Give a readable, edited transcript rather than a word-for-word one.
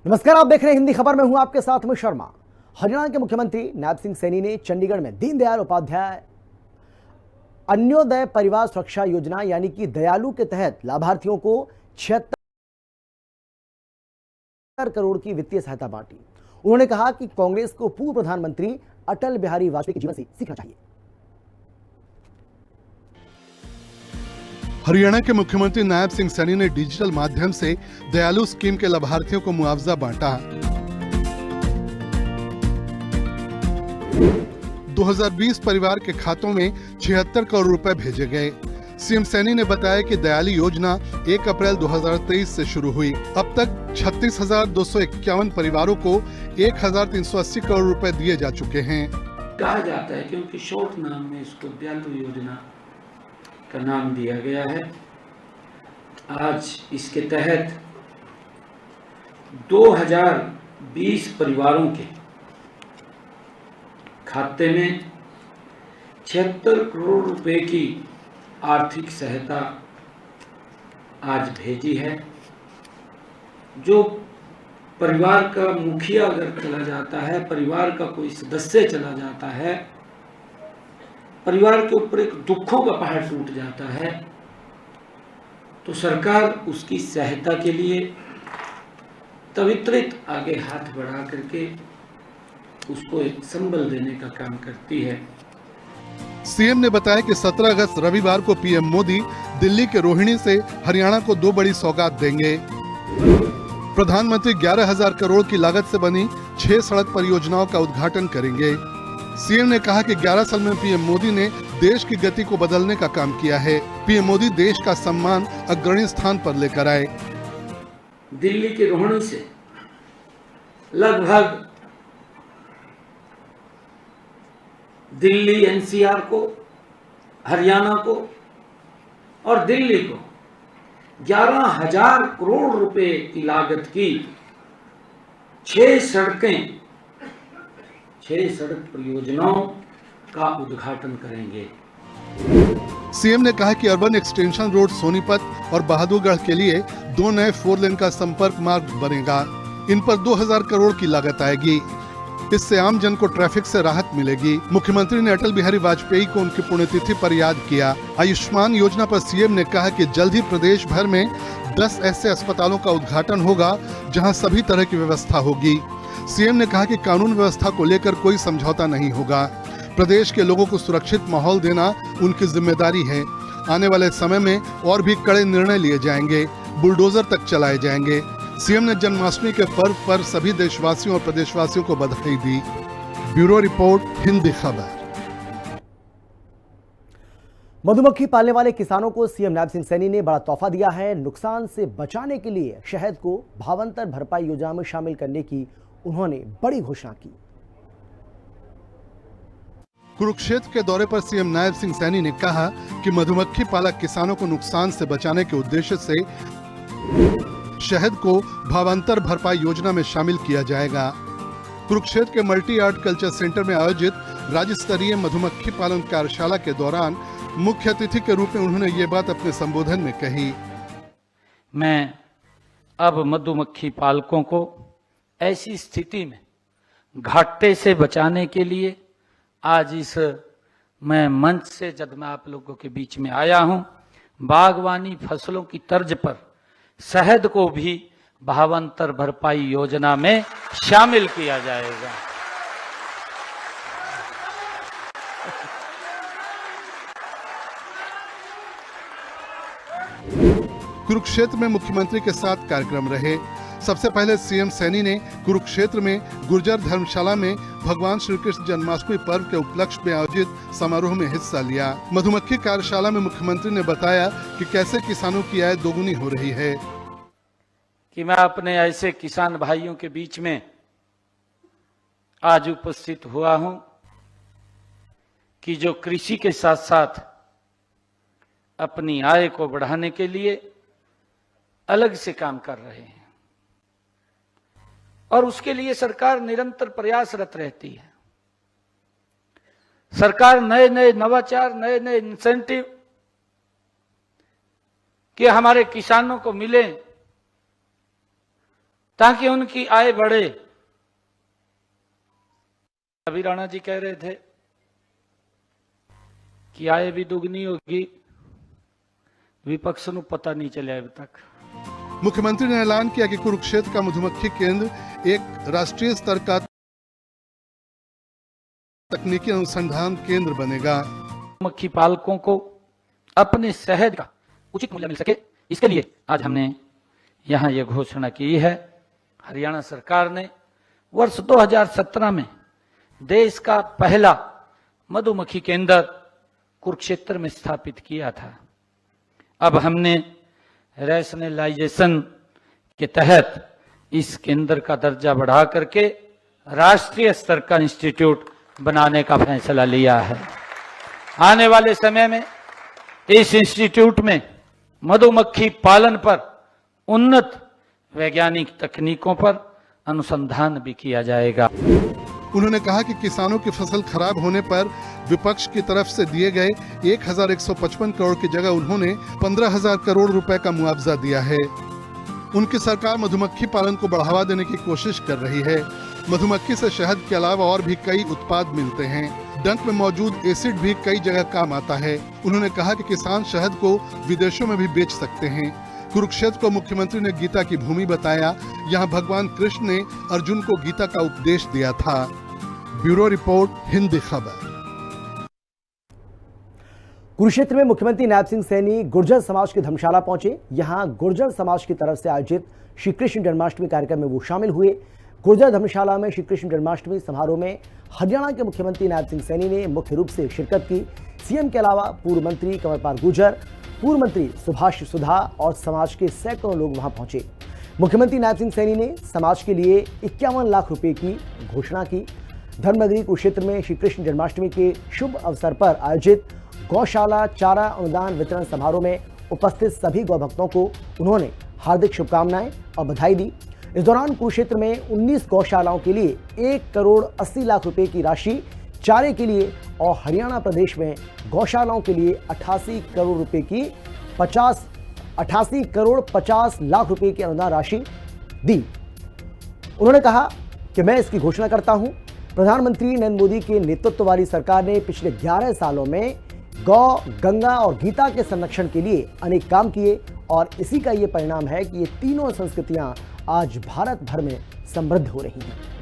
नमस्कार, आप देख रहे हैं हिंदी खबर में हूं आपके साथ में शर्मा। हरियाणा के मुख्यमंत्री नायब सिंह सैनी ने चंडीगढ़ में दीनदयाल उपाध्याय अन्योदय परिवार सुरक्षा योजना यानी कि दयालु के तहत लाभार्थियों को 76 करोड़ की वित्तीय सहायता बांटी। उन्होंने कहा कि कांग्रेस को पूर्व प्रधानमंत्री अटल बिहारी वाजपेयी के जीवन से सीखना चाहिए। हरियाणा के मुख्यमंत्री नायब सिंह सैनी ने डिजिटल माध्यम से दयालु स्कीम के लाभार्थियों को मुआवजा बांटा। 2020 परिवार के खातों में 76 करोड़ रुपए भेजे गए। सीएम सैनी ने बताया कि दयालु योजना 1 अप्रैल 2023 से शुरू हुई। अब तक 36,251 परिवारों को 1,380 करोड़ रुपए दिए जा चुके हैं। कहा जाता है क्योंकि शॉर्ट नाम में इसको दयालु योजना का नाम दिया गया है। आज इसके तहत 2020 परिवारों के खाते में 76 करोड़ रुपए की आर्थिक सहायता आज भेजी है। जो परिवार का मुखिया अगर चला जाता है, परिवार का कोई सदस्य चला जाता है, परिवार के ऊपर एक दुखों का पहाड़ टूट जाता है, तो सरकार उसकी सहायता के लिए त्वरित आगे हाथ बढ़ा करके उसको एक संबल देने का काम करती है। सीएम ने बताया कि 17 अगस्त रविवार को पीएम मोदी दिल्ली के रोहिणी से हरियाणा को 2 बड़ी सौगात देंगे। प्रधानमंत्री 11,000 करोड़ की लागत से बनी 6 सड़क परियोजनाओं का उद्घाटन करेंगे। सीएम ने कहा कि 11 साल में पीएम मोदी ने देश की गति को बदलने का काम किया है। पीएम मोदी देश का सम्मान अग्रणी स्थान पर लेकर आए। दिल्ली के रोहिणी से लगभग दिल्ली एनसीआर को, हरियाणा को और दिल्ली को 11,000 करोड़ रुपए की लागत की 6 सड़क परियोजनाओं का उद्घाटन करेंगे। सीएम ने कहा कि अर्बन एक्सटेंशन रोड सोनीपत और बहादुरगढ़ के लिए 2 नए 4 लेन का संपर्क मार्ग बनेगा। इन पर 2,000 करोड़ की लागत आएगी। इससे आम जन को ट्रैफिक से राहत मिलेगी। मुख्यमंत्री ने अटल बिहारी वाजपेयी को उनकी पुण्यतिथि पर याद किया। आयुष्मान योजना पर सीएम ने कहा कि जल्द ही प्रदेश भर में 10 ऐसे अस्पतालों का उद्घाटन होगा जहां सभी तरह की व्यवस्था होगी। सीएम ने कहा कि कानून व्यवस्था को लेकर कोई समझौता नहीं होगा। प्रदेश के लोगों को सुरक्षित माहौल देना उनकी जिम्मेदारी है। आने वाले समय में और भी कड़े निर्णय लिए जाएंगे, बुलडोजर तक चलाए जाएंगे। सीएम ने जन्माष्टमी के पर्व पर सभी देशवासियों और प्रदेशवासियों को बधाई दी। ब्यूरो रिपोर्ट, हिंदी खबर। मधुमक्खी पालने वाले किसानों को सीएम नायब सिंह सैनी ने बड़ा तोहफा दिया है। नुकसान से बचाने के लिए शहद को भावांतर भरपाई योजना में शामिल करने की उन्होंने बड़ी घोषणा की। कुरुक्षेत्र के दौरे पर सीएम नायब सिंह सैनी ने कहा कि मधुमक्खी पालक किसानों को नुकसान से बचाने के उद्देश्य से शहद को भावांतर भरपाई योजना में शामिल किया जाएगा। कुरुक्षेत्र के मल्टी आर्ट कल्चर सेंटर में आयोजित राज्य स्तरीय मधुमक्खी पालन कार्यशाला के दौरान मुख्य अतिथि के रूप में उन्होंने ये बात अपने संबोधन में कही। मैं अब मधुमक्खी पालकों को ऐसी स्थिति में घाटे से बचाने के लिए आज इस मैं मंच से जब मैं आप लोगों के बीच में आया हूं, बागवानी फसलों की तर्ज पर शहद को भी भावांतर भरपाई योजना में शामिल किया जाएगा। कुरुक्षेत्र में मुख्यमंत्री के साथ कार्यक्रम रहे। सबसे पहले सीएम सैनी ने कुरुक्षेत्र में गुर्जर धर्मशाला में भगवान श्री कृष्ण जन्माष्टमी पर्व के उपलक्ष्य में आयोजित समारोह में हिस्सा लिया। मधुमक्खी कार्यशाला में मुख्यमंत्री ने बताया कि कैसे किसानों की आय दोगुनी हो रही है। कि मैं अपने ऐसे किसान भाइयों के बीच में आज उपस्थित हुआ हूं कि जो कृषि के साथ साथ अपनी आय को बढ़ाने के लिए अलग से काम कर रहे हैं और उसके लिए सरकार निरंतर प्रयासरत रहती है। सरकार नए नए नवाचार, नए नए इंसेंटिव कि हमारे किसानों को मिले ताकि उनकी आय बढ़े। अभी राणा जी कह रहे थे कि आय भी दुगनी होगी, विपक्ष को पता नहीं चला अभी तक। मुख्यमंत्री ने ऐलान किया कि कुरुक्षेत्र का मधुमक्खी केंद्र एक राष्ट्रीय स्तर का तकनीकी अनुसंधान केंद्र बनेगा। मधुमक्खी पालकों को अपने शहद का उचित मूल्य मिल सके, इसके लिए आज हमने यहां यह घोषणा की है। हरियाणा सरकार ने वर्ष 2017 में देश का पहला मधुमक्खी केंद्र कुरुक्षेत्र में स्थापित किया था। अब हमने रैशनलाइजेशन के तहत इस केंद्र का दर्जा बढ़ा करके राष्ट्रीय स्तर का इंस्टीट्यूट बनाने का फैसला लिया है। आने वाले समय में इस इंस्टीट्यूट में मधुमक्खी पालन पर उन्नत वैज्ञानिक तकनीकों पर अनुसंधान भी किया जाएगा। उन्होंने कहा कि किसानों की फसल खराब होने पर विपक्ष की तरफ से दिए गए 1155 करोड़ की जगह उन्होंने 15,000 करोड़ रुपए का मुआवजा दिया है। उनकी सरकार मधुमक्खी पालन को बढ़ावा देने की कोशिश कर रही है। मधुमक्खी से शहद के अलावा और भी कई उत्पाद मिलते हैं। डंक में मौजूद एसिड भी कई जगह काम आता है। उन्होंने कहा कि किसान शहद को विदेशों में भी बेच सकते हैं। कुरुक्षेत्र को मुख्यमंत्री ने गीता की भूमि बताया। यहाँ भगवान कृष्ण ने अर्जुन को गीता का उपदेश दिया था। ब्यूरो रिपोर्ट, हिंदी खबर। कुरुक्षेत्र में मुख्यमंत्री नायब सिंह सैनी गुर्जर समाज के धर्मशाला पहुंचे। यहां गुर्जर समाज की तरफ से आयोजित श्री कृष्ण जन्माष्टमी कार्यक्रम में वो शामिल हुए। गुर्जर धर्मशाला में श्री कृष्ण जन्माष्टमी समारोह में हरियाणा के मुख्यमंत्री नायब सिंह सैनी ने मुख्य रूप से शिरकत की। सीएम के अलावा पूर्व मंत्री कंवरपाल गुर्जर, पूर्व मंत्री सुभाष सुधा और समाज के सैकड़ों लोग वहां पहुंचे। मुख्यमंत्री नायब सिंह सैनी ने समाज के लिए 51 लाख रुपए की घोषणा की। धर्मनगरी कुरुक्षेत्र में श्री कृष्ण जन्माष्टमी के शुभ अवसर पर आयोजित गौशाला चारा अनुदान वितरण समारोह में उपस्थित सभी गौभक्तों को उन्होंने हार्दिक शुभकामनाएं और बधाई दी। इस दौरान कुरुक्षेत्र में 19 गौशालाओं के लिए 1 करोड़ 80 लाख रुपए की राशि चारे के लिए और हरियाणा प्रदेश में गौशालाओं के लिए 88 करोड़ 50 लाख रुपए की अनुदान राशि दी। उन्होंने कहा कि मैं इसकी घोषणा करता हूं, प्रधानमंत्री नरेंद्र मोदी के नेतृत्व वाली सरकार ने पिछले 11 सालों में गौ, गंगा और गीता के संरक्षण के लिए अनेक काम किए और इसी का ये परिणाम है कि ये तीनों संस्कृतियां आज भारत भर में समृद्ध हो रही हैं।